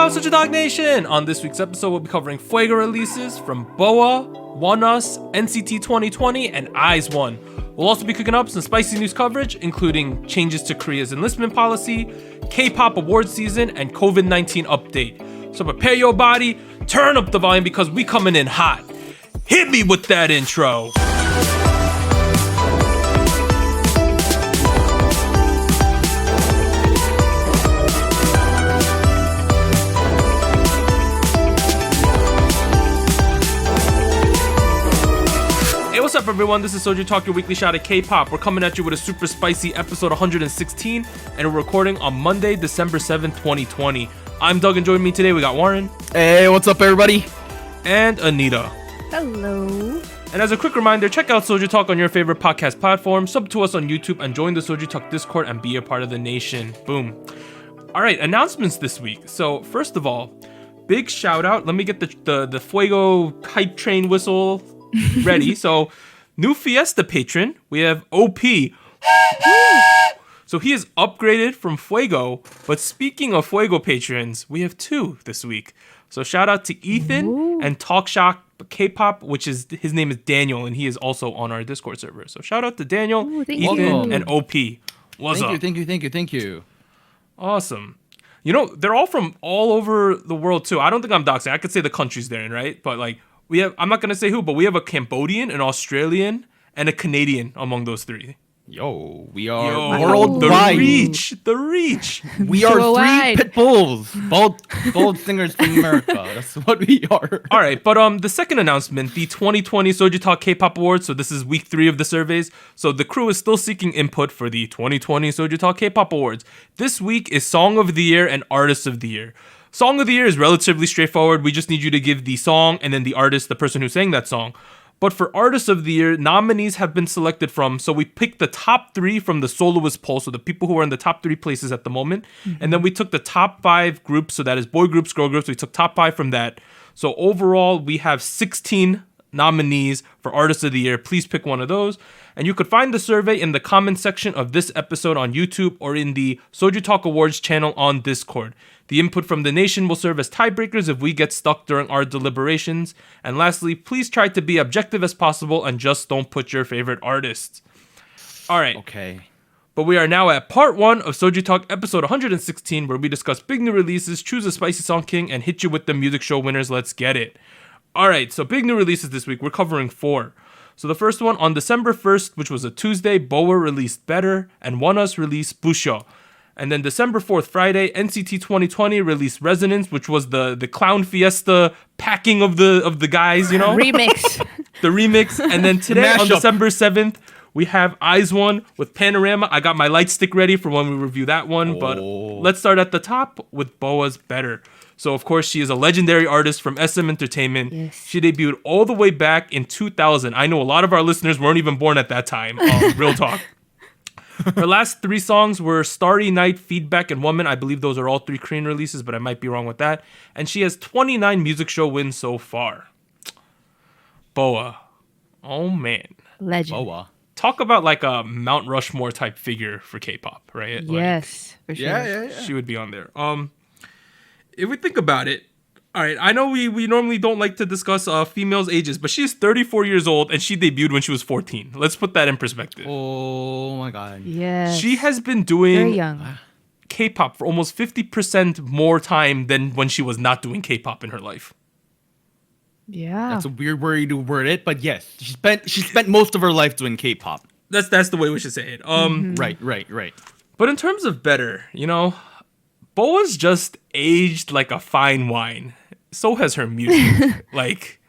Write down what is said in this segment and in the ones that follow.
up, SojuTalk Nation? On this week's episode, we'll be covering Fuego releases from BoA, ONEUS, NCT 2020, and IZ*ONE. We'll also be cooking up some spicy news coverage, including changes to Korea's enlistment policy, K-pop award season, and COVID-19 update. So prepare your body, turn up the volume because we coming in hot. Hit me with that intro. What's up, everyone? This is SojuTalk, your weekly shot at K-pop. We're coming at you with a super spicy episode 116, and we're recording on Monday, December 7th, 2020. I'm Doug, and joining me today, we got Warren. Hey, what's up, everybody? And Anita. Hello. And as a quick reminder, check out SojuTalk on your favorite podcast platform, sub to us on YouTube, and join the SojuTalk Discord and be a part of the nation. Boom. All right, announcements this week. So, first of all, big shout out. Let me get the Fuego hype train whistle ready. So, new Fiesta patron, we have OP. So he is upgraded from Fuego. But speaking of Fuego patrons, we have two this week. So shout out to Ethan and TalkShock Kpop, which is his name is Daniel, and he is also on our Discord server. So shout out to Daniel, Ethan, and OP. What's up? Thank you. Awesome. You know, they're all from all over the world too. I don't think I'm doxing. I could say the countries they're in, right? But like, we have, I'm not going to say who, but we have a Cambodian, an Australian, and a Canadian among those three. Yo, we are worldwide. The reach. We are three pit bulls. Bold singers from America. That's what we are. All right, but the second announcement, the 2020 SojuTalk Kpop Awards. So this is week 3 of the surveys. So the crew is still seeking input for the 2020 SojuTalk Kpop Awards. This week is Song of the Year and Artist of the Year. Song of the Year is relatively straightforward. We just need you to give the song and then the artist, the person who sang that song. But for Artist of the Year, nominees have been selected from, so we picked the top 3 from the soloist poll, so the people who are in the top 3 places at the moment. Mm-hmm. And then we took the top 5 groups, so that is boy groups, girl groups. We took top 5 from that. So overall, we have 16 nominees for Artist of the Year. Please pick one of those. And you could find the survey in the comment section of this episode on YouTube or in the SojuTalk Awards channel on Discord. The input from the nation will serve as tiebreakers if we get stuck during our deliberations. And lastly, please try to be objective as possible and just don't put your favorite artists. All right. Okay. But we are now at part 1 of SojuTalk episode 116, where we discuss big new releases, choose a spicy song king, and hit you with the music show winners. Let's get it. All right, so big new releases this week. We're covering 4. So the first one, on December 1st, which was a Tuesday, BoA released Better, and ONEUS released BBUSYEO. And then December 4th, Friday, NCT 2020 released Resonance, which was the clown fiesta packing of the guys, you know? Remix. The remix. And then today, on December 7th, we have IZ*ONE with Panorama. I got my light stick ready for when we review that one. But let's start at the top with BoA's Better. So, of course, she is a legendary artist from SM Entertainment. Yes. She debuted all the way back in 2000. I know a lot of our listeners weren't even born at that time. Real talk. Her last 3 songs were Starry Night, Feedback, and Woman. I believe those are all 3 Korean releases, but I might be wrong with that. And she has 29 music show wins so far. BoA. Oh, man. Legend. BoA. Talk about like a Mount Rushmore type figure for K-pop, right? Yes, for sure. Yeah. She would be on there. If we think about it, all right, I know we normally don't like to discuss females' ages, but she's 34 years old and she debuted when she was 14. Let's put that in perspective. Oh my god. Yes. She has been very doing young. K-pop for almost 50% more time than when she was not doing K-pop in her life. Yeah. That's a weird way to word it, but yes, she spent most of her life doing K-pop. That's the way we should say it. Right. But in terms of Better, you know, BoA's just aged like a fine wine. So has her music. Like,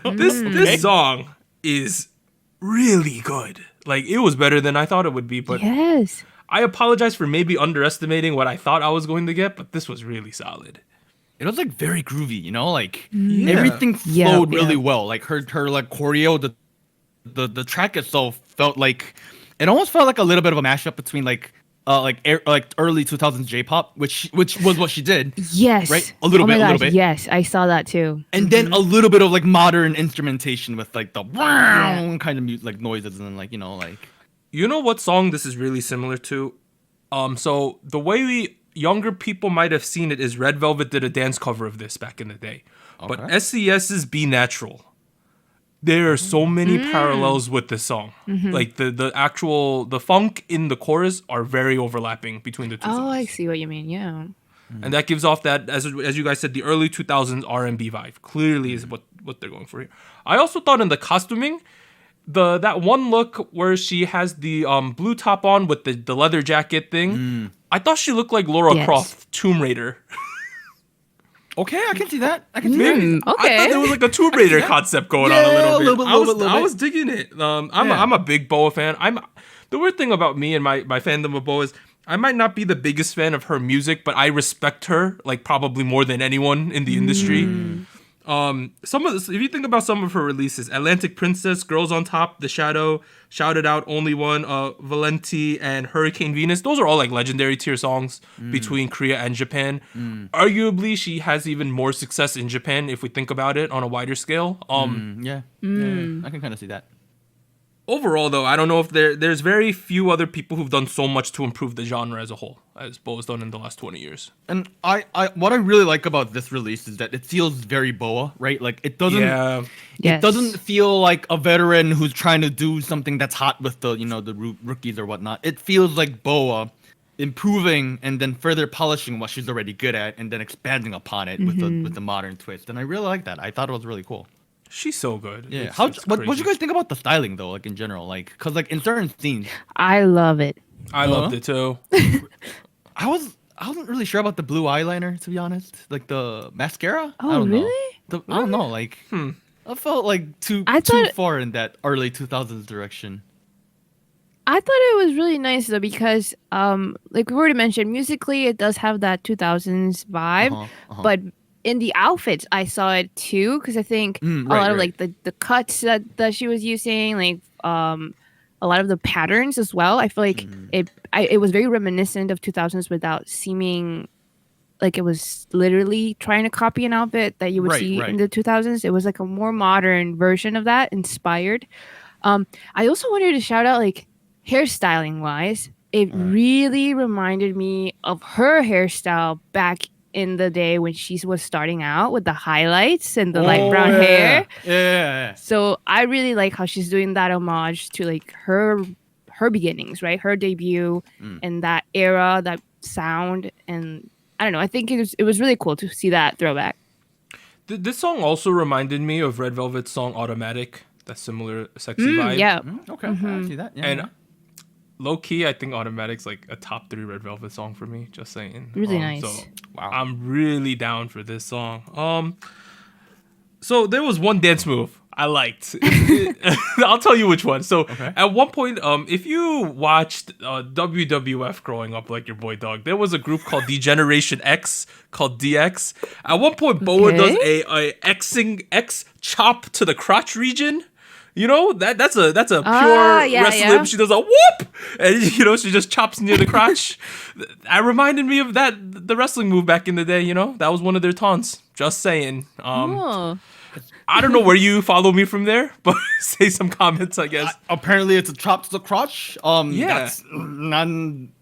this song is really good. Like, it was better than I thought it would be. But yes. I apologize for maybe underestimating what I thought I was going to get, but this was really solid. It was like very groovy, you know, like everything flowed really well. Like her like choreo, the track itself felt like it almost felt like a little bit of a mashup between like early 2000s J-pop, which was what she did. Yes. Right? A little bit. Yes, I saw that too. And then a little bit of like modern instrumentation with like the wow kind of music, like noises and like. You know what song this is really similar to? So the way younger people might have seen it is Red Velvet did a dance cover of this back in the day. Okay. But SES's Be Natural. There are so many parallels with this song. Like the funk in the chorus are very overlapping between the two songs. Oh, I see what you mean. Yeah. And that gives off that, as you guys said, the early 2000s R&B vibe. Clearly is what they're going for here. I also thought in the costuming, that one look where she has the blue top on with the leather jacket thing, I thought she looked like Lara Croft, Tomb Raider. Okay, I can see that. I can see that. Okay. I thought there was like a Tomb Raider concept going on a little bit. I was digging it. I'm a big Boa fan. The weird thing about me and my fandom of Boa is I might not be the biggest fan of her music, but I respect her like probably more than anyone in the industry. Some of this, if you think about some of her releases, Atlantic Princess, Girls on Top, The Shadow, Shout It Out, Only One, Valenti, and Hurricane Venus, those are all like legendary tier songs between Korea and Japan. Arguably, she has even more success in Japan if we think about it on a wider scale. Yeah, I can kind of see that. Overall, though, I don't know if there's very few other people who've done so much to improve the genre as a whole as Boa's done in the last 20 years. And what I really like about this release is that it feels very Boa, right? Like it doesn't it doesn't feel like a veteran who's trying to do something that's hot with the the rookies or whatnot. It feels like Boa improving and then further polishing what she's already good at and then expanding upon it with the modern twist. And I really like that. I thought it was really cool. She's so good. Yeah. What you guys think about the styling though? Like in general, like because like in certain scenes, I love it. I loved it too. I wasn't really sure about the blue eyeliner to be honest. Like the mascara. Oh, I don't really? know. I don't know. Like I felt like too far in that early 2000s direction. I thought it was really nice though because like we already mentioned, musically it does have that 2000s vibe, but in the outfits, I saw it too because I think a lot of like the cuts that she was using, like a lot of the patterns as well. I feel like it was very reminiscent of 2000s without seeming like it was literally trying to copy an outfit that you would see in the 2000s. It was like a more modern version of that, inspired. I also wanted to shout out like hairstyling wise, it really reminded me of her hairstyle back in the day when she was starting out with the highlights and the light brown hair. Yeah. So I really like how she's doing that homage to like her beginnings, right? Her debut and that era, that sound, and I don't know. I think it was really cool to see that throwback. This song also reminded me of Red Velvet's song Automatic. That similar sexy vibe. Yeah. Okay, I see that. Yeah, and low key, I think Automatic's like a top 3 Red Velvet song for me. Just saying. Really nice. So I'm really down for this song. So there was one dance move I liked. I'll tell you which one. So at one point, if you watched WWF growing up like your boy Dog, there was a group called Degeneration X called DX. At one point, Boa does a X chop to the crotch region. You know, that's a pure wrestling. Yeah. She does a whoop, and she just chops near the crotch. That reminded me of the wrestling move back in the day. That was one of their taunts. Just saying. I don't know where you follow me from there, but say some comments, I guess. Apparently, it's a chop to the crotch. That's kind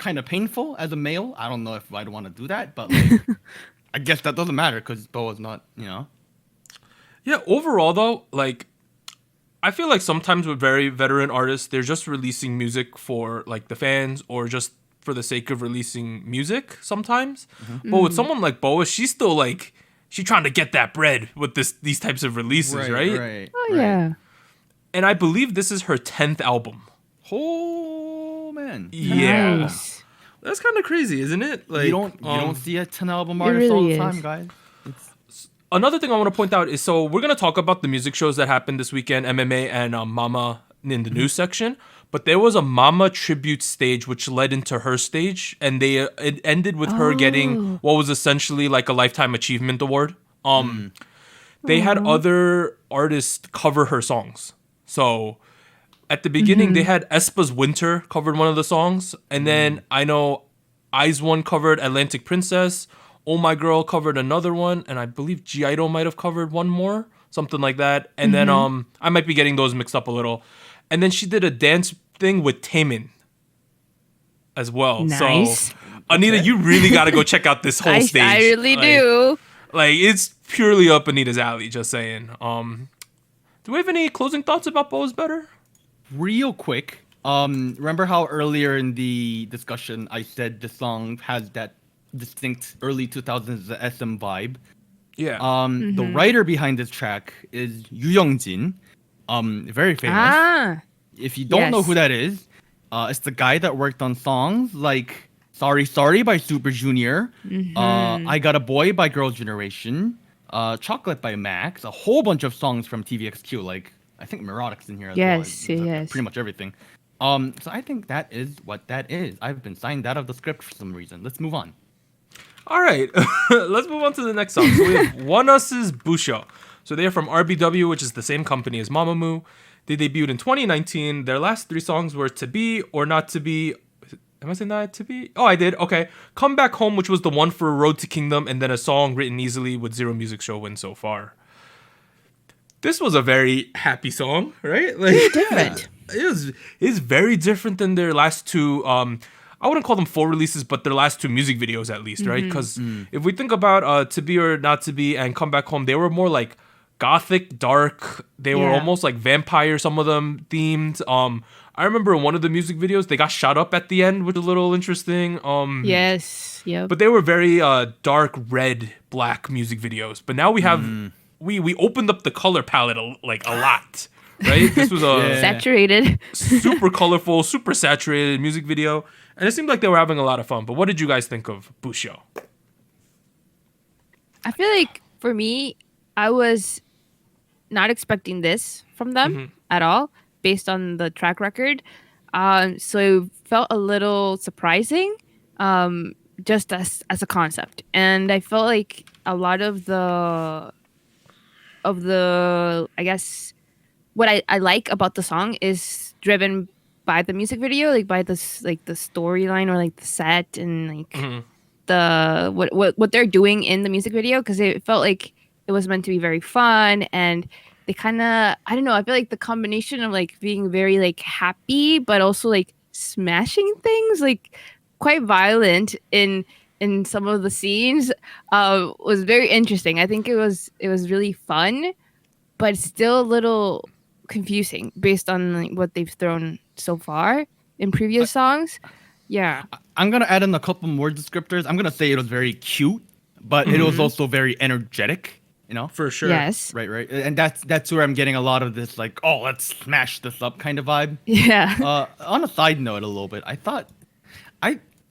of painful as a male. I don't know if I'd want to do that, but like, I guess that doesn't matter because Boa's not, Yeah. Overall, though, like. I feel like sometimes with very veteran artists, they're just releasing music for like the fans or just for the sake of releasing music sometimes. But with someone like Boa, she's still like, she's trying to get that bread with these types of releases, right? Yeah. And I believe this is her 10th album. Oh, man. Yeah. Nice. That's kind of crazy, isn't it? Like, you don't see a 10 album artist all the time, guys. Another thing I want to point out is, so we're going to talk about the music shows that happened this weekend, MMA and Mama in the news section. But there was a Mama tribute stage which led into her stage, and it ended with her getting what was essentially like a Lifetime Achievement Award. They had other artists cover her songs. So at the beginning, they had aespa's Winter covered one of the songs, and then I know IZ*ONE covered Atlantic Princess. Oh My Girl covered another one, and I believe G-Idol might have covered one more, something like that. And then I might be getting those mixed up a little. And then she did a dance thing with Taemin as well. Nice. So Anita, you really got to go check out this whole stage. I really do. Like, it's purely up Anita's alley, just saying. Do we have any closing thoughts about Bo's Better? Real quick, remember how earlier in the discussion I said the song has that distinct early 2000s SM vibe? Yeah. The writer behind this track is Yu Young-jin, very famous. Ah. If you don't know who that is, it's the guy that worked on songs like Sorry Sorry by Super Junior, I Got a Boy by Girls' Generation, Chocolate by Max, a whole bunch of songs from TVXQ, like I think Neurotic's in here as well. Yes. Pretty much everything. So I think that is what that is. I've been signed out of the script for some reason. Let's move on. All right, let's move on to the next song. So we have ONEUS's BBUSYEO. So they are from RBW, which is the same company as Mamamoo. They debuted in 2019. Their last 3 songs were To Be or Not To Be. Am I saying that? To Be? Oh, I did. Okay. Come Back Home, which was the one for Road to Kingdom, and then a song written easily with Zero Music Show win so far. This was a very happy song, right? Like, different. It's very different than their last 2. I wouldn't call them full releases, but their last 2 music videos at least, right? Because if we think about To Be or Not To Be and Come Back Home, they were more like gothic, dark. They were almost like vampire, some of them themed. I remember in one of the music videos, they got shot up at the end, which is a little interesting. Yes. Yep. But they were very dark red, black music videos. But now we have we opened up the color palette a lot. Right? This was a saturated, super colorful, super saturated music video. And it seemed like they were having a lot of fun. But what did you guys think of BBUSYEO? I feel like for me, I was not expecting this from them at all, based on the track record. So it felt a little surprising, just as a concept. And I felt like a lot of the I guess what I like about the song is driven by the music video, like by this, like the storyline or like the set and like the what they're doing in the music video, because it felt like it was meant to be very fun, and they kind of, I don't know, I feel like the combination of like being very like happy but also like smashing things, like quite violent in some of the scenes, was very interesting. I think it was really fun, but still a little confusing based on like what they've thrown so far in previous songs. Yeah. I'm gonna add in a couple more descriptors. I'm gonna say it was very cute, but it was also very energetic. You know, for sure. Yes. Right. And that's where I'm getting a lot of this like, oh, let's smash this up kind of vibe. Yeah. On a side note, a little bit,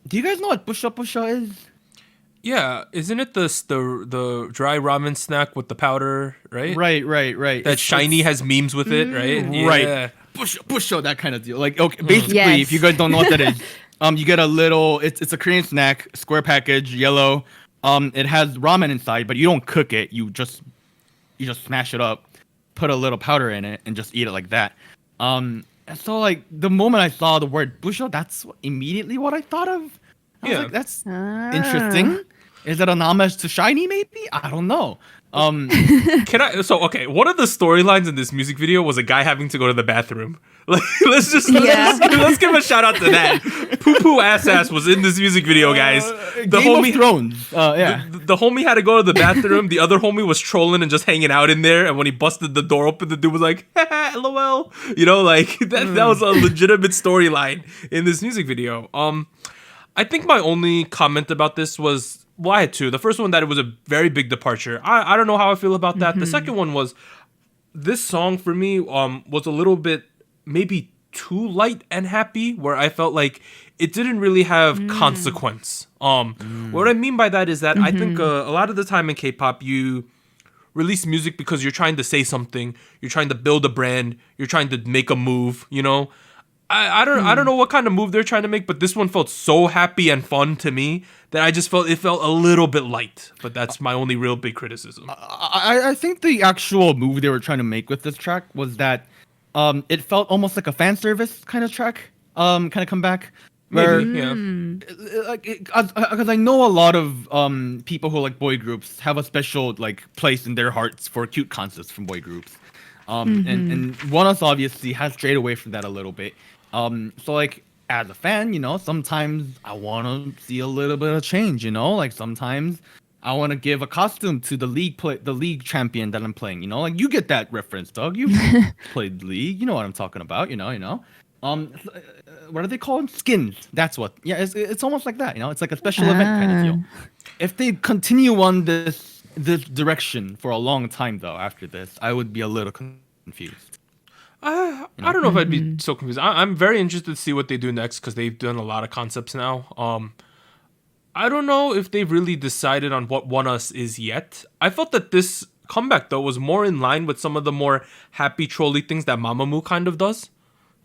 do you guys know what BBUSYEO is? Yeah, isn't it the dry ramen snack with the powder, right? Right. That Shiny has memes with it, right? Yeah. Right. BBUSYEO, that kind of deal. Like, okay, basically, if you guys don't know what that is, you get a little. It's a Korean snack, square package, yellow. It has ramen inside, but you don't cook it. You just smash it up, put a little powder in it, and just eat it like that. And so like the moment I saw the word BBUSYEO, that's immediately what I thought of. I was like, that's interesting. Is it an homage to Shiny? Maybe, I don't know. One of the storylines in this music video was a guy having to go to the bathroom. Like, let's give a shout out to that. Poo poo ass was in this music video, guys. The Game of Thrones. The homie had to go to the bathroom. The other homie was trolling and just hanging out in there. And when he busted the door open, the dude was like, "LOL." You know, like that was a legitimate storyline in this music video. I think my only comment about this was, well, I had 2. The first one, that it was a very big departure. I don't know how I feel about that. The second one was, this song for me was a little bit maybe too light and happy, where I felt like it didn't really have consequence. What I mean by that is that I think a lot of the time in K-pop, you release music because you're trying to say something, you're trying to build a brand, you're trying to make a move, you know? I don't know what kind of move they're trying to make, but this one felt so happy and fun to me that I just felt it felt a little bit light. But that's my only real big criticism. I think the actual move they were trying to make with this track was that it felt almost like a fan service kind of track, kind of comeback. Where, because I know a lot of people who like boy groups have a special like place in their hearts for cute concepts from boy groups. And ONEUS obviously has strayed away from that a little bit. So like as a fan, sometimes I want to see a little bit of change, like sometimes I want to give a costume to the league champion that I'm playing, like you get that reference, Doug. You played League, you know what I'm talking about, what are they called? Skins. That's what. Yeah, it's almost like that, it's like a special event kind of deal. If they continue on this direction for a long time though, after this, I would be a little confused. I don't know if I'd be so confused. I'm very interested to see what they do next because they've done a lot of concepts now. I don't know if they've really decided on what ONEUS is yet. I felt that this comeback, though, was more in line with some of the more happy trolly things that Mamamoo kind of does.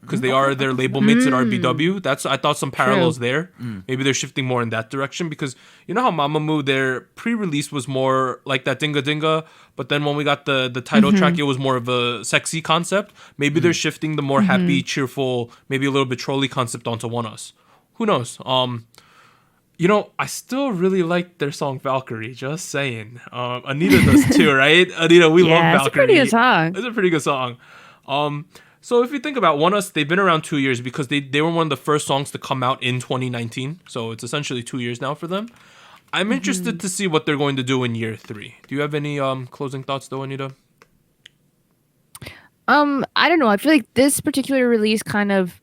Because they are their label mates at RBW. I thought some parallels there. Maybe they're shifting more in that direction. Because you know how Mamamoo, their pre-release was more like that Dinga Dinga. But then when we got the title track, it was more of a sexy concept. Maybe they're shifting the more happy, cheerful, maybe a little bit trolly concept onto ONEUS. Who knows? I still really like their song Valkyrie, just saying. Anita does too, right? Anita, we love Valkyrie. It's a pretty good song. It's a pretty good song. So if you think about ONEUS, they've been around 2 years because they were one of the first songs to come out in 2019. So it's essentially 2 years now for them. I'm interested to see what they're going to do in year 3. Do you have any closing thoughts though, Anita? I don't know. I feel like this particular release kind of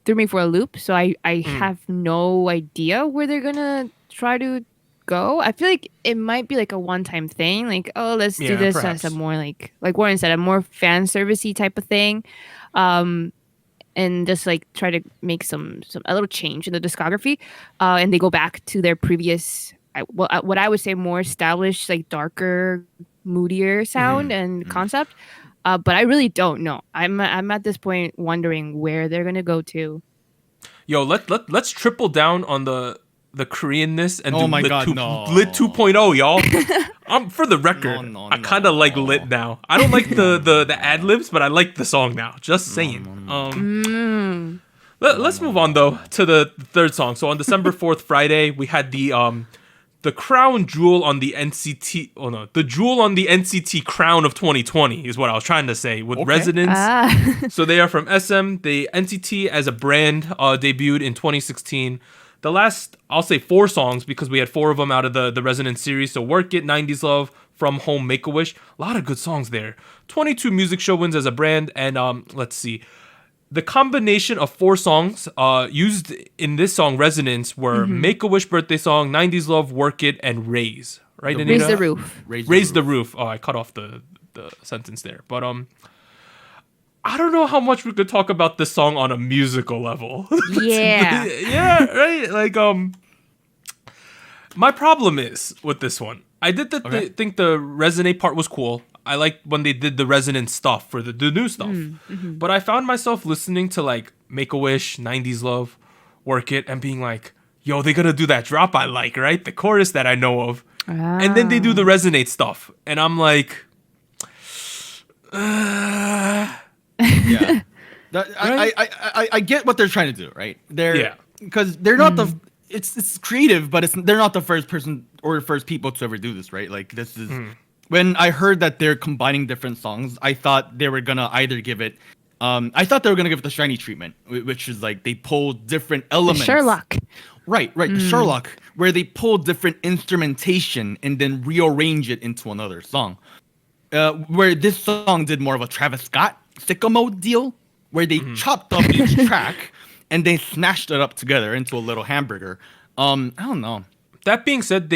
threw me for a loop, so I have no idea where they're gonna try to go. I feel like it might be like a one-time thing, like let's do this perhaps. As a more like Warren said, a more fan servicey type of thing, and just like try to make a little change in the discography, and they go back to their previous what I would say more established, like darker, moodier sound and concept. But I really don't know. I'm at this point wondering where they're gonna go to. Yo, let's triple down on the Koreanness and do Lit 2.0, y'all. For the record, I kind of like Lit now. I don't like the ad libs, but I like the song now. Just saying. Let's move on though to the third song. So on December 4th, Friday, we had the crown jewel on the NCT. Oh no, the jewel on the NCT crown of 2020 is what I was trying to say with Resonance. So they are from SM. The NCT as a brand debuted in 2016. The last, I'll say 4 songs because we had 4 of them out of the Resonance series. So Work It, 90s Love, From Home, Make-A-Wish. A lot of good songs there. 22 music show wins as a brand. And let's see. The combination of 4 songs used in this song, Resonance, were Make-A-Wish birthday song, 90s Love, Work It, and Raise. Right, Anita? Raise the Roof. Raise the Roof. Oh, I cut off the sentence there. But I don't know how much we could talk about this song on a musical level. Yeah. Yeah, right? Like, my problem is with this one. I did think the Resonate part was cool. I liked when they did the Resonance stuff for the new stuff. But I found myself listening to like Make-A-Wish, 90s Love, Work It, and being like, yo, they're gonna do that drop I like, right? The chorus that I know of. And then they do the Resonate stuff. And I'm like... Yeah. I get what they're trying to do, right? Because they're not it's creative, but they're not the first person or first people to ever do this, right? Like this is when I heard that they're combining different songs, I thought they were gonna either give it the shiny treatment, which is like they pull different elements. The Sherlock. Right, the Sherlock, where they pull different instrumentation and then rearrange it into another song. Where this song did more of a Travis Scott sicko mode deal, where they chopped up each track and they smashed it up together into a little hamburger. I don't know. That being said,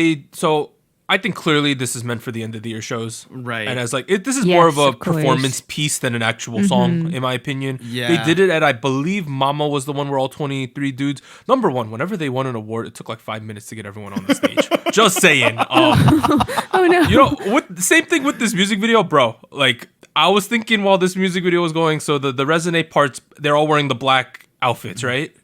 I think clearly this is meant for the end of the year shows. Right. And as like, this is more of a performance piece than an actual song, in my opinion. Yeah. They did it at, I believe, Mama was the one where all 23 dudes. Number one, whenever they won an award, it took like 5 minutes to get everyone on the stage. Just saying. Oh no. Same thing with this music video, bro. Like, I was thinking while this music video was going, so the Resonate parts, they're all wearing the black outfits, right?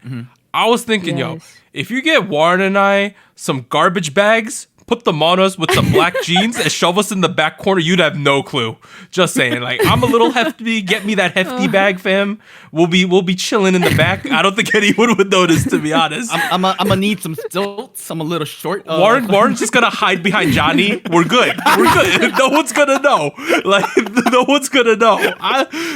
I was thinking, yo, if you get Warren and I some garbage bags, put them on us with some black jeans and shove us in the back corner, you'd have no clue. Just saying, like, I'm a little hefty. Get me that hefty bag, fam. We'll be chilling in the back. I don't think anyone would notice, to be honest. I'm gonna need some stilts. I'm a little short. Warren's just gonna hide behind Johnny. We're good. No one's gonna know. Like, No one's gonna know.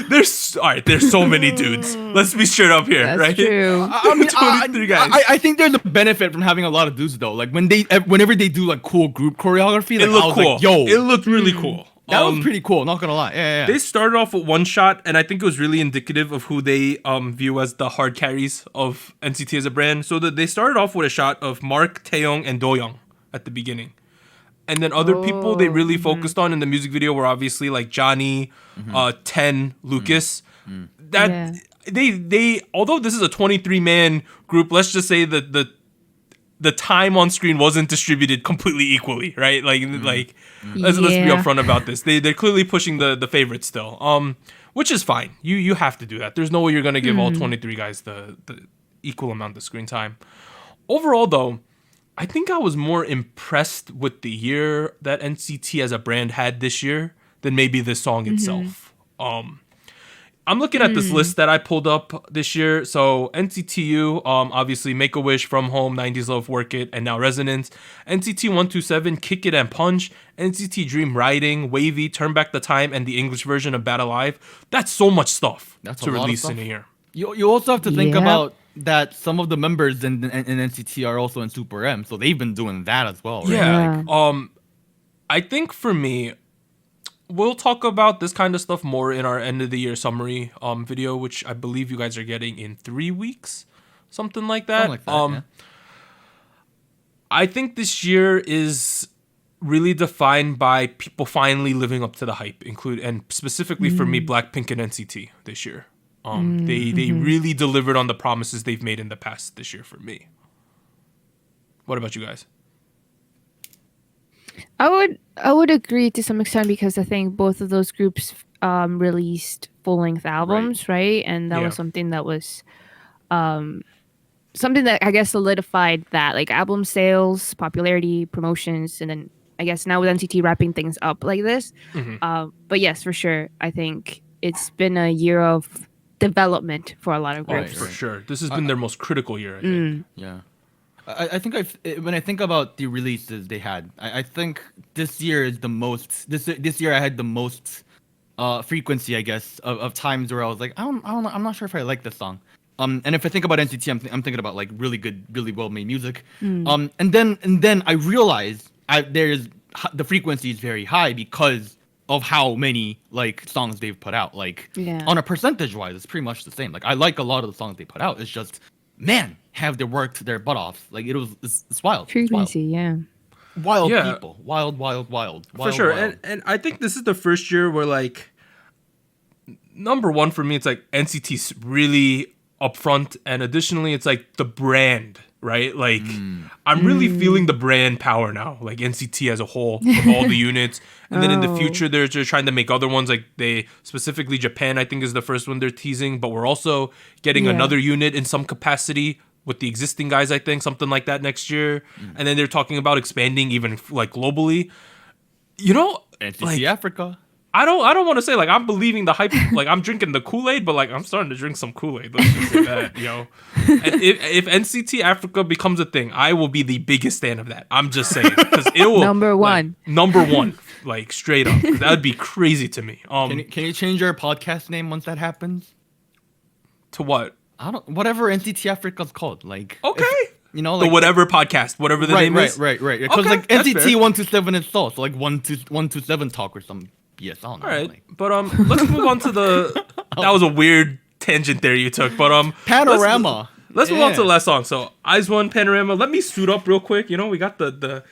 There's so many dudes. Let's be straight up here, That's right? true. I mean, 23 guys. I think there's a benefit from having a lot of dudes though. Like whenever they do like cool group choreography, like, It looked I was cool. like, yo, It looked really cool. that was pretty cool. Not gonna lie. Yeah. They started off with one shot, and I think it was really indicative of who they view as the hard carries of NCT as a brand. So that they started off with a shot of Mark, Taeyong, and Doyoung at the beginning. And then other people they really focused on in the music video were obviously like Johnny, Ten, Lucas. That they although this is a 23-man group, let's just say that the time on screen wasn't distributed completely equally, right? Let's be upfront about this. They're clearly pushing the favorites still. Which is fine. You have to do that. There's no way you're gonna give all 23 guys the equal amount of screen time. Overall though, I think I was more impressed with the year that NCT as a brand had this year than maybe the song itself. I'm looking at this list that I pulled up this year. So NCTU, obviously Make a Wish, From Home, 90s Love, Work It, and now Resonance. NCT 127, Kick It and Punch. NCT Dream, Riding, Wavy, Turn Back the Time, and the English version of Bad Alive. That's so much stuff to release in a year. You also have to think about that some of the members in NCT are also in Super M, so they've been doing that as well, right? Yeah. I think for me, we'll talk about this kind of stuff more in our end of the year summary video, which I believe you guys are getting in 3 weeks, something like that. I think this year is really defined by people finally living up to the hype, and specifically for me, Blackpink and NCT this year. They really delivered on the promises they've made in the past this year for me. What about you guys? I would agree to some extent because I think both of those groups released full-length albums, right? And that was something that was something that I guess solidified that, like album sales, popularity, promotions, and then I guess now with NCT wrapping things up like this. But yes, for sure, I think it's been a year of development for a lot of groups. For sure. This has been their most critical year, I think. Yeah. I think when I think about the releases they had, I think this year is the most. This year I had the most frequency, I guess, of times where I was like, I'm not sure if I like this song. And if I think about NCT, I'm thinking about like really good, really well made music. And then I realized the frequency is very high because of how many like songs they've put out. Like on a percentage wise, it's pretty much the same. Like I like a lot of the songs they put out. It's just, man, have they worked their butt off. Like it's wild. Frequency, Wild people. Wild. For sure. Wild. And I think this is the first year where like number one for me, it's like NCT's really upfront, and additionally it's like the brand, right? Like I'm really feeling the brand power now, like NCT as a whole, of all the units. And then in the future they're just trying to make other ones, like they specifically Japan I think is the first one they're teasing, but we're also getting another unit in some capacity with the existing guys, I think, something like that next year. And then they're talking about expanding even like globally. You know, NCT like, Africa. I don't want to say like I'm believing the hype, like I'm drinking the Kool-Aid, but like I'm starting to drink some Kool-Aid. Let's just say that, yo. And if NCT Africa becomes a thing, I will be the biggest fan of that. I'm just saying, because it will number one, like straight up. That would be crazy to me. Can you change your podcast name once that happens? To what? Whatever NCT Africa's called. Like okay. You know, like the whatever podcast, whatever the name is. Right. Because like NCT 127 is so like 127 talk or some. Yes, I don't know. All right, like. but let's move on to the. That was a weird tangent there you took, but Panorama. Let's move on to the last song. So IZ*ONE, Panorama. Let me suit up real quick. You know, we got the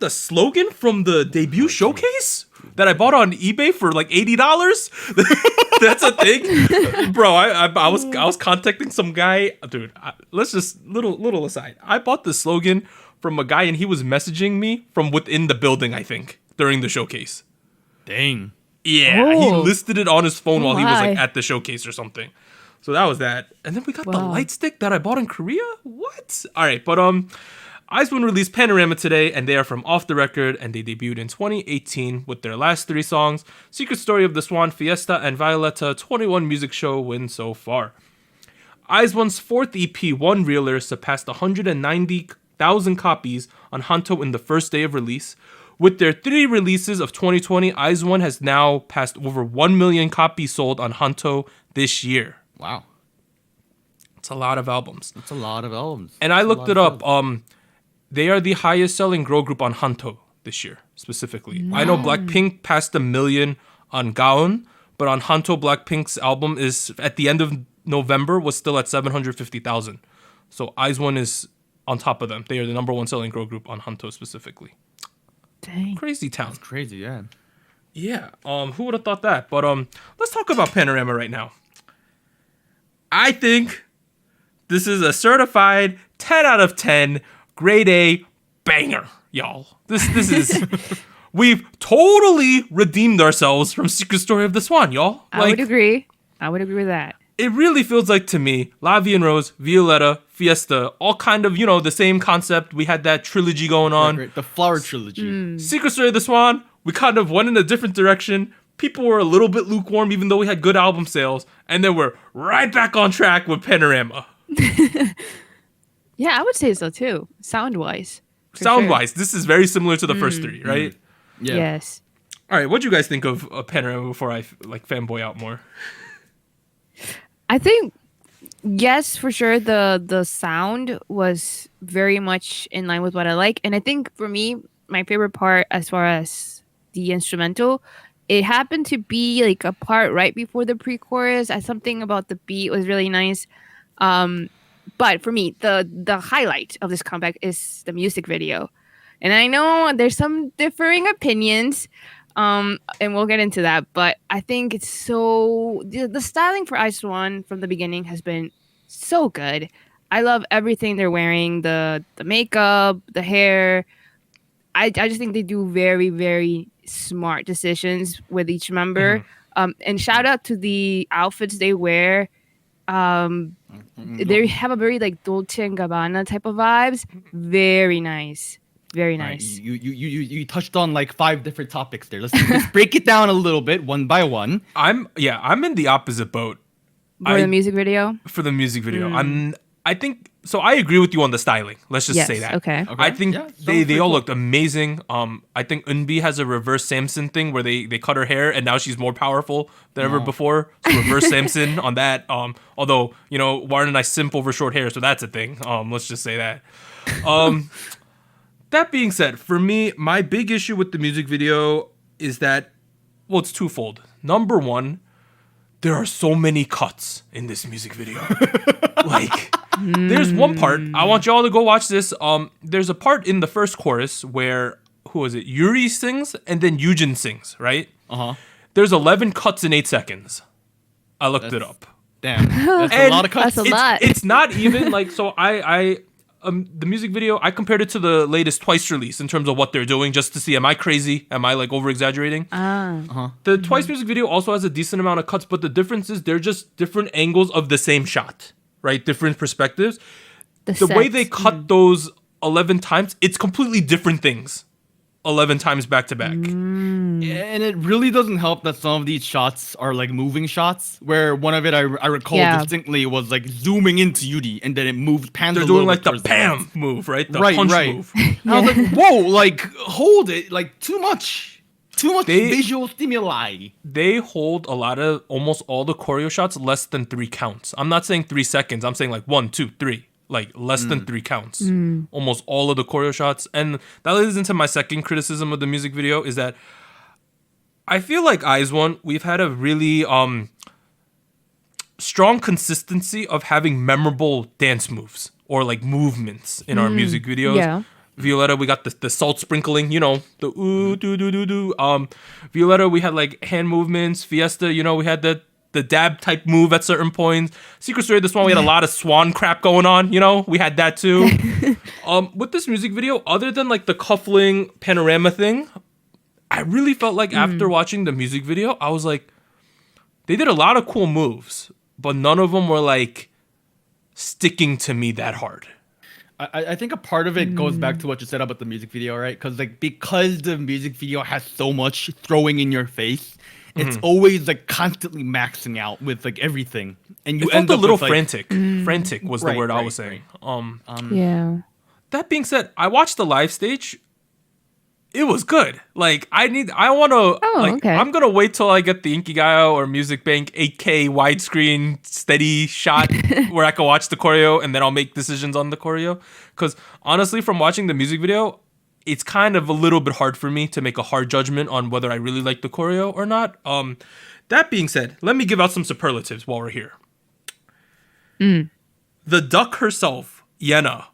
slogan from the debut showcase that I bought on eBay for like $80. That's a thing, bro. I was contacting some guy, dude. Let's just little aside. I bought the slogan from a guy, and he was messaging me from within the building, I think, during the showcase. Dang. Yeah, he listed it on his phone while he was like at the showcase or something. So that was that. And then we got the light stick that I bought in Korea. What? All right, but IZ*ONE released Panorama today, and they are from Off the Record, and they debuted in 2018 with their last 3 songs: Secret Story of the Swan, Fiesta, and Violetta. 21 music show win so far. IZ*ONE's 4th EP, One Reeler, surpassed 190,000 copies on Hanto in the first day of release, With their 3 releases of 2020, IZ*ONE has now passed over 1 million copies sold on Hanto this year. Wow. It's a lot of albums. That's a lot of albums. And I looked it up. They are the highest selling girl group on Hanto this year, specifically. I know Blackpink passed 1 million on Gaon, but on Hanto, Blackpink's album is at the end of November was still at 750,000. So IZ*ONE is on top of them. They are the number 1 selling girl group on Hanto specifically. Dang. Crazy town. That's crazy, yeah. Yeah. Who would have thought that? But let's talk about Panorama right now. I think this is a certified 10 out of 10 grade A banger, y'all. This is we've totally redeemed ourselves from Secret Story of the Swan, y'all. I would agree. I would agree with that. It really feels like to me, La Vie en Rose, Violetta, Fiesta, all kind of, the same concept. We had that trilogy going on. Right. The Flower Trilogy. Secret Story of the Swan, we kind of went in a different direction. People were a little bit lukewarm, even though we had good album sales. And then we're right back on track with Panorama. Yeah, I would say so too. Sound-wise. Sound-wise, this is very similar to the first 3, right? Yeah. Yes. All right, what do you guys think of Panorama before I fanboy out more? I think, yes, for sure, the sound was very much in line with what I like. And I think for me, my favorite part as far as the instrumental, it happened to be like a part right before the pre-chorus. Something about the beat was really nice. But for me, the highlight of this comeback is the music video. And I know there's some differing opinions. And we'll get into that, but I think it's so the styling for IZ*ONE from the beginning has been so good. I love everything they're wearing, the makeup, the hair. I just think they do very, very smart decisions with each member. And shout out to the outfits they wear. They have a very like Dolce & Gabbana type of vibes. Very nice. Very nice. Right. You touched on like 5 different topics there. Let's break it down a little bit, one by one. I'm in the opposite boat. For the music video? For the music video. I think so. I agree with you on the styling. Let's just say that. Okay. I think they all looked amazing. I think Eunbi has a reverse Samson thing where they cut her hair and now she's more powerful than ever before. So reverse Samson on that. Although, Warren and I simp over short hair, so that's a thing. Let's just say that. That being said, for me, my big issue with the music video is that, well, it's twofold. Number one, there are so many cuts in this music video. There's one part, I want y'all to go watch this. There's a part in the first chorus where, who is it? Yuri sings and then Yujin sings, right? There's 11 cuts in 8 seconds. I looked it up. Damn, that's a lot of cuts. That's a lot. It's not even so the music video, I compared it to the latest Twice release in terms of what they're doing, just to see, am I crazy? Am I over exaggerating? The Twice music video also has a decent amount of cuts, but the difference is they're just different angles of the same shot, right? Different perspectives. The way they cut those 11 times, it's completely different things. 11 times back to back. And it really doesn't help that some of these shots are like moving shots, where one of it I recall distinctly was like zooming into Yuri and then it moved pans. They're doing like the bam move, right? The punch move. I was like, whoa, like hold it, like too much visual stimuli. They hold almost all the choreo shots less than 3 counts. I'm not saying 3 seconds. I'm saying like 1, 2, 3. Like less than 3 counts. Almost all of the choreo shots. And that leads into my second criticism of the music video is that I feel like IZ*ONE, we've had a really strong consistency of having memorable dance moves or like movements in our music videos. Yeah. Violetta, we got the salt sprinkling, the ooh doo doo doo doo. Violetta, we had like hand movements. Fiesta, we had the dab type move at certain points. Secret Story, this one we had a lot of swan crap going on. We had that too. With this music video, other than like the cuffling panorama thing, I really felt like after watching the music video, I was like, they did a lot of cool moves, but none of them were like sticking to me that hard. I think a part of it goes back to what you said about the music video, right? Because the music video has so much throwing in your face, it's always like constantly maxing out with like everything, and you end up a little with, frantic. Frantic was the word I was saying. Yeah. That being said, I watched the live stage. it was good. Like I want to. Okay. I'm gonna wait till I get the Inkigayo or Music Bank 8K widescreen steady shot where I can watch the choreo and then I'll make decisions on the choreo. Because honestly, from watching the music video, it's kind of a little bit hard for me to make a hard judgment on whether I really like the choreo or not. That being said, let me give out some superlatives while we're here. The duck herself, Yena,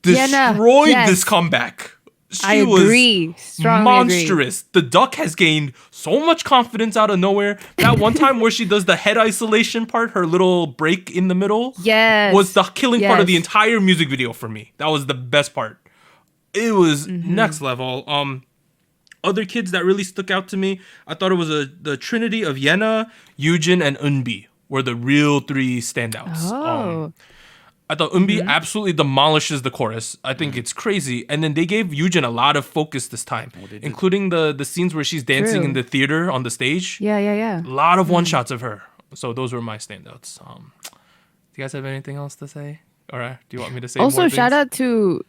destroyed this comeback. I agree. Strongly monstrous. The duck has gained so much confidence out of nowhere. That one time where she does the head isolation part, her little break in the middle, was the killing part of the entire music video for me. That was the best part. It was next level. Other kids that really stuck out to me, I thought it was the trinity of Yena, Yujin, and Eunbi were the real three standouts. I thought Eunbi absolutely demolishes the chorus. I think it's crazy. And then they gave Yujin a lot of focus this time, including the scenes where she's dancing in the theater on the stage. Yeah. A lot of one-shots of her. So those were my standouts. Do you guys have anything else to say? Or do you want me to say also, more shout out to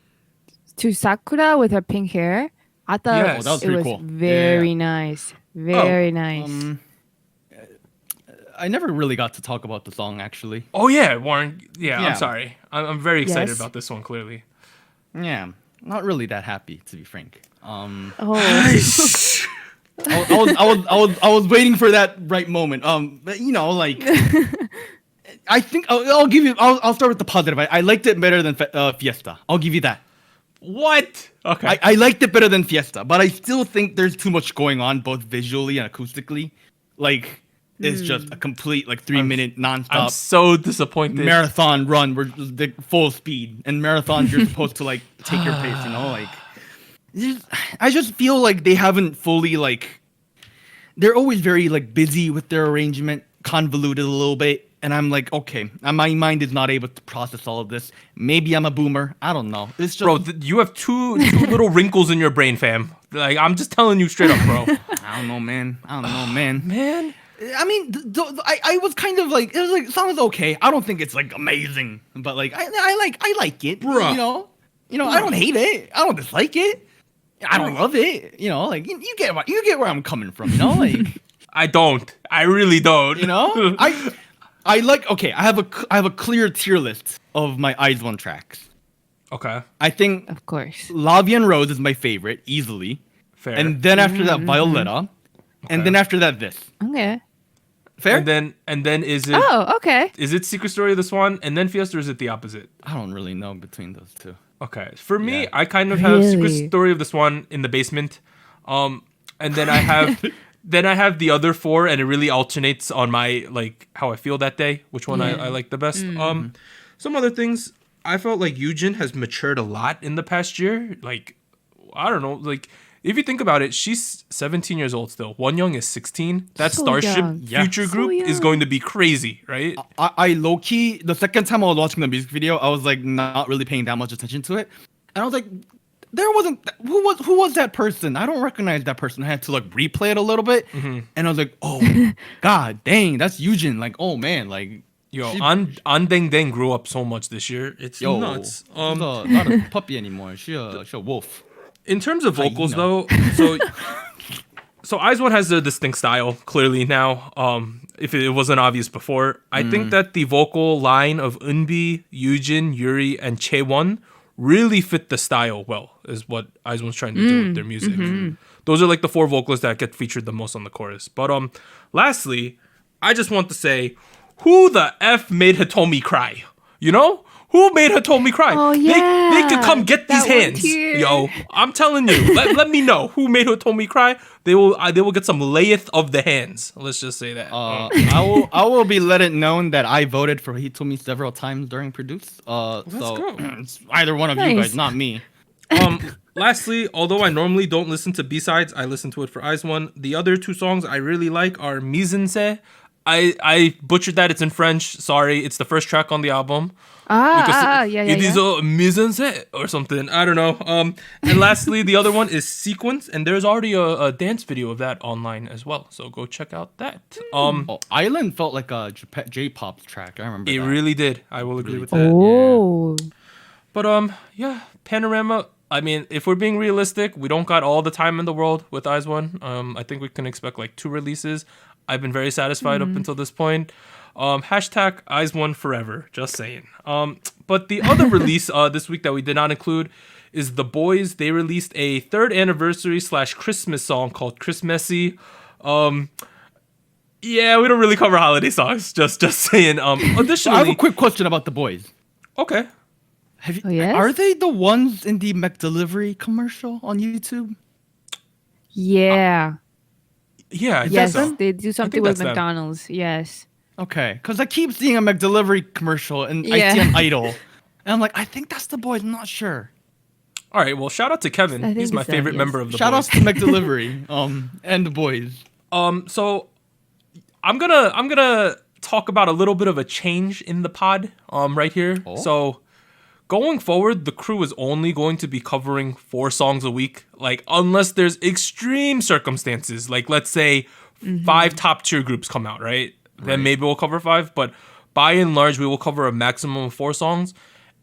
Sakura with her pink hair. I thought that was it pretty was cool. very nice. Very nice. I never really got to talk about the song, actually. Oh, yeah, Warren. Yeah. I'm sorry. I'm very excited about this one, clearly. Yeah, not really that happy, to be frank. Oh. I was waiting for that right moment. But like, I think I'll give you. I'll start with the positive. I liked it better than Fiesta. I'll give you that. What? Okay. I liked it better than Fiesta, but I still think there's too much going on, both visually and acoustically. Like, it's just a complete 3-minute nonstop. I'm so disappointed. Marathon run where the full speed, and marathons you're supposed to take your pace. I just feel like they haven't fully they're always very busy with their arrangement, convoluted a little bit. And I'm like, okay, my mind is not able to process all of this. Maybe I'm a boomer. I don't know. It's just... Bro, you have two little wrinkles in your brain, fam. I'm just telling you straight up, bro. I don't know, man. Man. I mean, I was kind of it was song is okay. I don't think it's amazing, but I like it. Bro. I don't hate it. I don't dislike it. I don't love it. You get where I'm coming from. I don't. I really don't. I have a clear tier list of my IZ*ONE tracks. Okay. I think, of course, Lavia and Rose is my favorite, easily. Fair. And then after that, Violetta. And then after that, this. Okay. Fair? And then is it... Oh, okay. Is it Secret Story of the Swan and then Fiesta, or is it the opposite? I don't really know between those two. Okay. For me, I kind of have Secret Story of the Swan in the basement. And then I have... Then I have the other four, and it really alternates on my how I feel that day, which one I like the best. Some other things, I felt like Yujin has matured a lot in the past year. I don't know, if you think about it, she's 17 years old still. Wonyoung is 16. That Starship Future group is going to be crazy, right? I low key, the second time I was watching the music video, I was not really paying that much attention to it, and I was like, there wasn't who was that person? I don't recognize that person. I had to replay it a little bit, and I was like, oh, god dang, that's Yujin. Oh man, yo, An Deng Deng grew up so much this year. It's nuts. Not a puppy anymore. She a wolf. In terms of vocals, though, so IZ*ONE has a distinct style clearly now. If it wasn't obvious before, I think that the vocal line of Eunbi, Yujin, Yuri, and Chaewon really fit the style well, is what IZ*ONE's trying to do with their music. Those are the four vocalists that get featured the most on the chorus. But lastly, I just want to say, who the F made Hitomi cry? Who made Hitomi cry? Oh, yeah. They could come get these hands. Yo, I'm telling you. Let me know who made Hitomi cry. They will get some layeth of the hands. Let's just say that. I will be let it known that I voted for Hitomi several times during Produce. Let's go. It's either one of you guys, not me. Lastly, although I normally don't listen to B-sides, I listen to it for IZ*ONE. The other two songs I really like are Misense. I butchered that. It's in French. Sorry. It's the first track on the album. It is a Misense or something. I don't know. And lastly, the other one is Sequence, and there's already a dance video of that online as well. So go check out that. Island felt like a J-pop track. I remember it that. really did. I will agree with that. Oh. But Panorama, I mean, if we're being realistic, we don't got all the time in the world with IZ*ONE. I think we can expect like 2 releases. I've been very satisfied up until this point. Hashtag IZ*ONE forever. Just saying. But the other release this week that we did not include is The Boys. They released a 3rd anniversary / Christmas song called Christmassy. Yeah, we don't really cover holiday songs. Just saying. Additionally, I have a quick question about The Boys. Okay. Have you, yes? Are they the ones in the McDelivery commercial on YouTube? Yeah. Yeah, I Yes, guess so. they do something that's with them. McDonald's. Yes. Okay, because I keep seeing a McDelivery commercial and I Yeah. see an idol. And I'm like, I think that's The Boys. I'm not sure. All right. Well, shout out to Kevin. I think He's my it's them, favorite yes. member of the Shout Boys. out to McDelivery and The Boys. So I'm gonna talk about a little bit of a change in the pod right here. Oh. So going forward, the crew is only going to be covering 4 songs a week, like unless there's extreme circumstances, like let's say 5 top tier groups come out, right? Then maybe we'll cover 5, but by and large we will cover a maximum of 4 songs.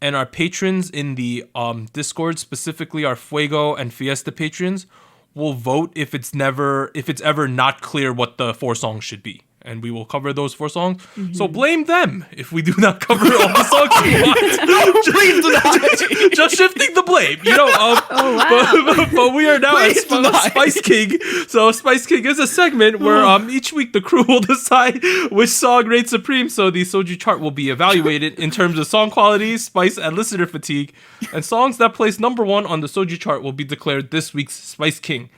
And our patrons in the Discord, specifically our Fuego and Fiesta patrons, will vote if it's ever not clear what the 4 songs should be. And we will cover those 4 songs. So blame them if we do not cover all the songs we want. Please do not. Just shifting the blame, you know. But we are now at Please do not. Spice King. So Spice King is a segment where each week the crew will decide which song reigns supreme. So the Soju chart will be evaluated in terms of song quality, spice, and listener fatigue. And songs that place number 1 on the Soju chart will be declared this week's Spice King.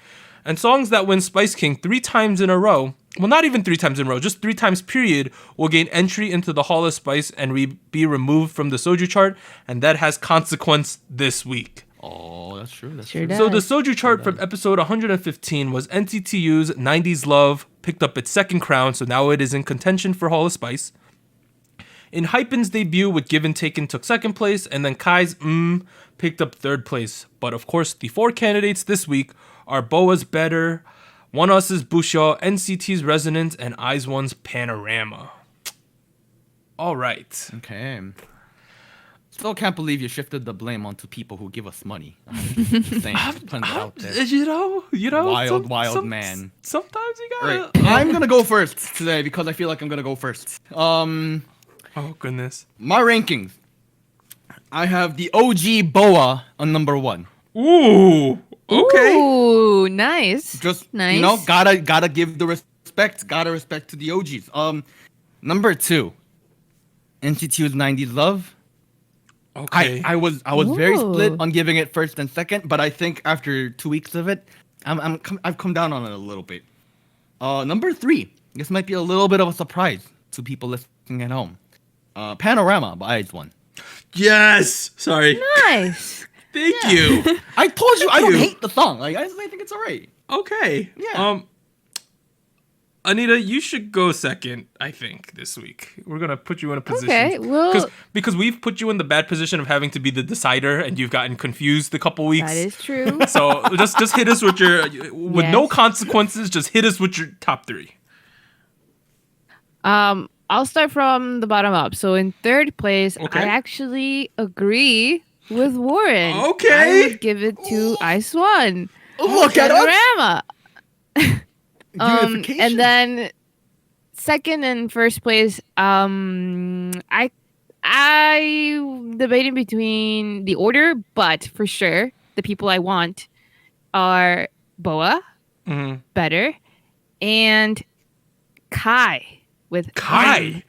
And songs that win Spice King 3 times in a row, well, not even 3 times in a row, just 3 times period, will gain entry into the Hall of Spice and be removed from the Soju chart, and that has consequence this week. Oh, that's true. That's Sure true. does. So the Soju chart from episode 115 was NCTU's 90s Love, picked up its 2nd crown, so now it is in contention for Hall of Spice. In Hypen's debut with Give and Taken took 2nd place, and then Kai's picked up 3rd place. But of course, the 4 candidates this week are BoA's Better, ONEUS's BBUSYEO, NCT's Resonance, and IZ*ONE's Panorama. All right. Okay. Still can't believe you shifted the blame onto people who give us money. Saying, putting it out there. You know, Wild man. Sometimes you All gotta. right, I'm gonna go first today because I feel like I'm gonna go first. Oh goodness. My rankings. I have the OG BoA on number 1. Ooh. Okay. Ooh, nice. Just nice. you know, gotta give the respect. Gotta respect to the OGs. Number 2. NCTU's 90s Love. Okay. I was very split Ooh. on giving it 1st and 2nd, but I think after 2 weeks of it, I've come down on it a little bit. Number 3. This might be a little bit of a surprise to people listening at home. Panorama by IZ*ONE. Yes. Sorry. Nice. Thank you. I told you I don't you. hate the song. Like I think it's alright. Okay. Yeah. Anita, you should go 2nd, I think, this week. We're gonna put you in a position. Okay, well- because we've put you in the bad position of having to be the decider, and you've gotten confused a couple weeks. That is true. So just hit us with no Yes. consequences. Just hit us with your top 3. I'll start from the bottom up. So in 3rd place, Okay. I actually agree with Warren. Okay. I would give it to IZ*ONE. Look at us. Panorama. Unification. And then 2nd and 1st place, I debating between the order, but for sure the people I want are BoA, Better, and Kai with Kai.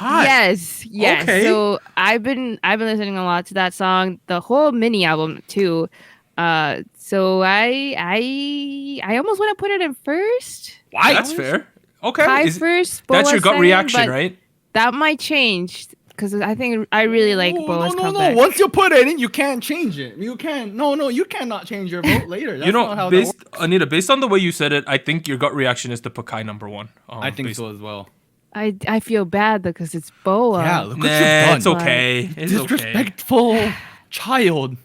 Yes. Okay. So I've been listening a lot to that song, the whole mini album too. So I almost want to put it in 1st. Why? That's fair. Okay. Kai first. That's BoA your gut second, reaction, but right? That might change because I think I really like BoA's comeback. Once you put it in, you can't change it. You can't. No, you cannot change your vote later. That's not how that works. Anita, based on the way you said it, I think your gut reaction is to put Kai number 1. I think so as well. I feel bad because it's BoA. Yeah, look what Nah, you've done. it's okay. It's okay. Disrespectful child.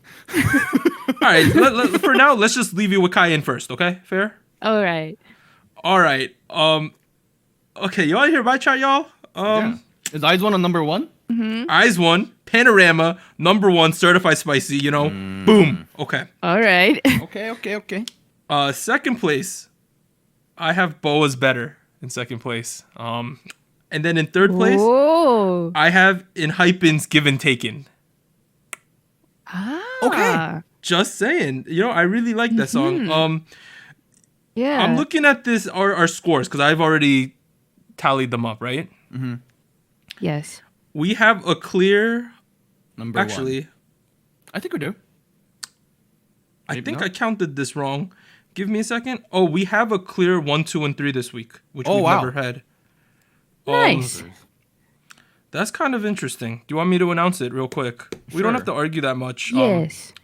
All right. For now, let's just leave you with Kai in first. Okay, fair. All right. All right. Okay, you want to hear my chart, y'all? Yeah. Is IZ*ONE on number 1? IZ*ONE, Panorama, number 1, Certified Spicy, you know, boom. Okay. All right. Okay. Second place, I have Boa's Better in second place. And then in third place, Whoa. I have Enhypen's Give and Taken. Okay. Just saying, you know, I really like that song. Yeah. I'm looking at this our scores because I've already tallied them up, right? Yes. We have a clear. Number Actually, 1. I think we do. I think I counted this wrong. Give me a second. Oh, we have a clear 1, 2, and 3 this week, which we've never had. Nice. That's kind of interesting. Do you want me to announce it real quick? We don't have to argue that much. Yes.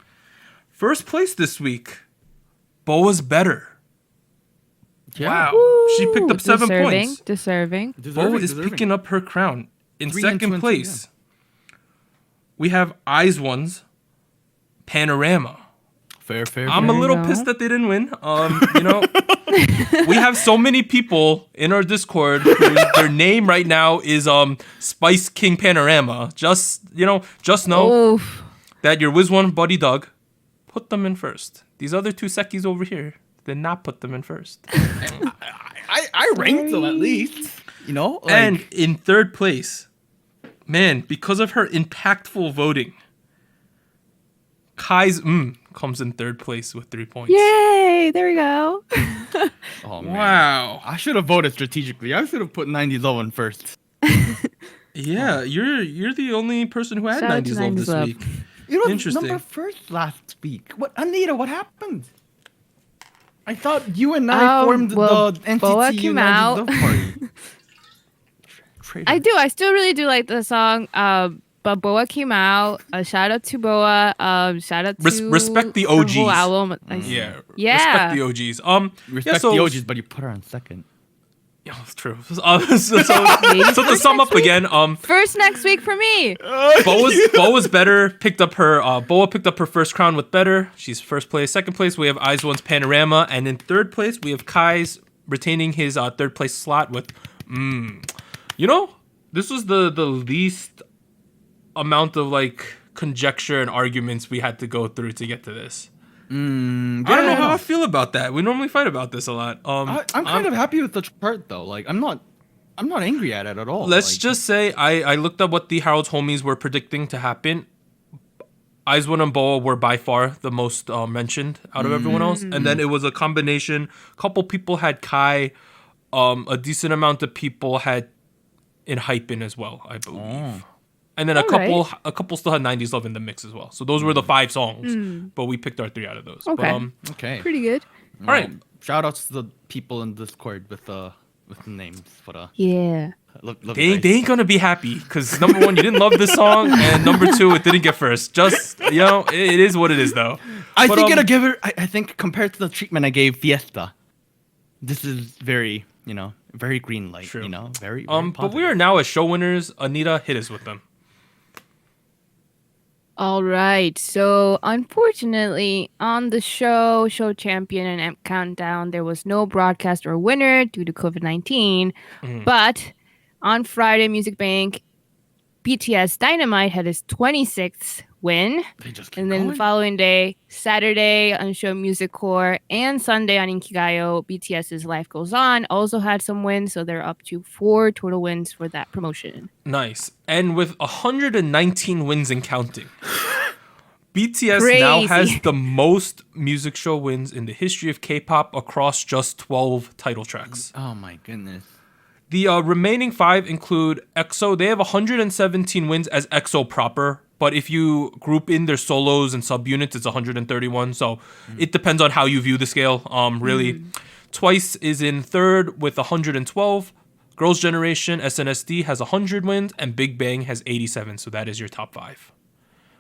First place this week, Boa's Better. Yeah. Wow. Woo. She picked up 7 points. Deserving. Boa is picking up her crown. In 3 and 2 second and 2, place, we have IZ*ONE's Panorama. Fair. I'm a little pissed that they didn't win. You know, we have so many people in our Discord who their name right now is Spice King Panorama. Just know that your Wiz One buddy Doug put them in first. These other 2 Sekis over here did not put them in first. I ranked them at least. You know? Like, And in third place, man, because of her impactful voting, Kai's comes in third place with 3 points. Yay! There we go. oh, man. Wow. I should have voted strategically. I should have put 90s Love in first. Yeah, you're the only person who had Shout out to 90s Love 90s this Love. week. You know, Interesting. number first last week. What, Anita? What happened? I thought you and I formed the Boa NCT came United out. Love Party. Traitor. I do. I still really do like the song. But Boa came out. Shout out to Boa. Shout out to Respect the her whole OGs. album. Yeah. Yeah. Respect the OGs. Respect the OGs, but you put her on second. Yeah, it's true. So to sum up again, First next week for me. Boa's Better picked up her Boa picked up her first crown with Better. She's first place. Second place we have IZ*ONE's Panorama, and in third place we have Kai's retaining his third place slot with You know, this was the least amount of like conjecture and arguments we had to go through to get to this. I don't know how I feel about that. We normally fight about this a lot. I'm kind of happy with the chart though. Like I'm not angry at it at all. Let's just say I looked up what the Harold's homies were predicting to happen. IZ*ONE and Boa were by far the most mentioned out of everyone else, and then it was a combination. A couple people had Kai, a decent amount of people had Enhypen as well, I believe. And then a couple still had 90s Love in the mix as well. So those were the 5 songs, but we picked our 3 out of those. Okay. But, okay. Pretty good. all right. Shout outs to the people in Discord with the names. But Yeah. love They you guys. ain't gonna be happy because number 1, you didn't love this song, and number 2, it didn't get first. Just it is what it is though. I But, think it'll give her. I think compared to the treatment I gave Fiesta, this is very very green light. True. Very. But we are now as show winners. Anita, hit us with them. All right. So, unfortunately, on the show champion and Amp Countdown, there was no broadcast or winner due to COVID-19. But on Friday, Music Bank, BTS Dynamite had his 26th win. They just keep And then going. the following day, Saturday on Show Music Core, and Sunday on Inkigayo, BTS's Life Goes On also had some wins. So they're up to 4 total wins for that promotion. Nice. And with 119 wins and counting, BTS Crazy. now has the most music show wins in the history of K-pop across just 12 title tracks. Oh my goodness. The remaining 5 include EXO. They have 117 wins as EXO proper, but if you group in their solos and subunits, it's 131. So it depends on how you view the scale, really. Twice is in third with 112. Girls' Generation, SNSD, has 100 wins, and Big Bang has 87. So that is your top 5.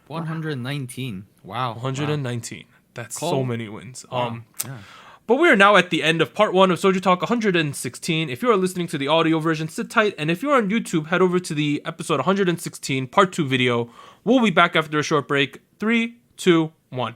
119. Wow. 119. That's so Cool. many wins. Yeah. But we are now at the end of part 1 of SojuTalk 116. If you are listening to the audio version, sit tight. And if you're on YouTube, head over to the episode 116 part 2 video. We'll be back after a short break. 3, 2, 1.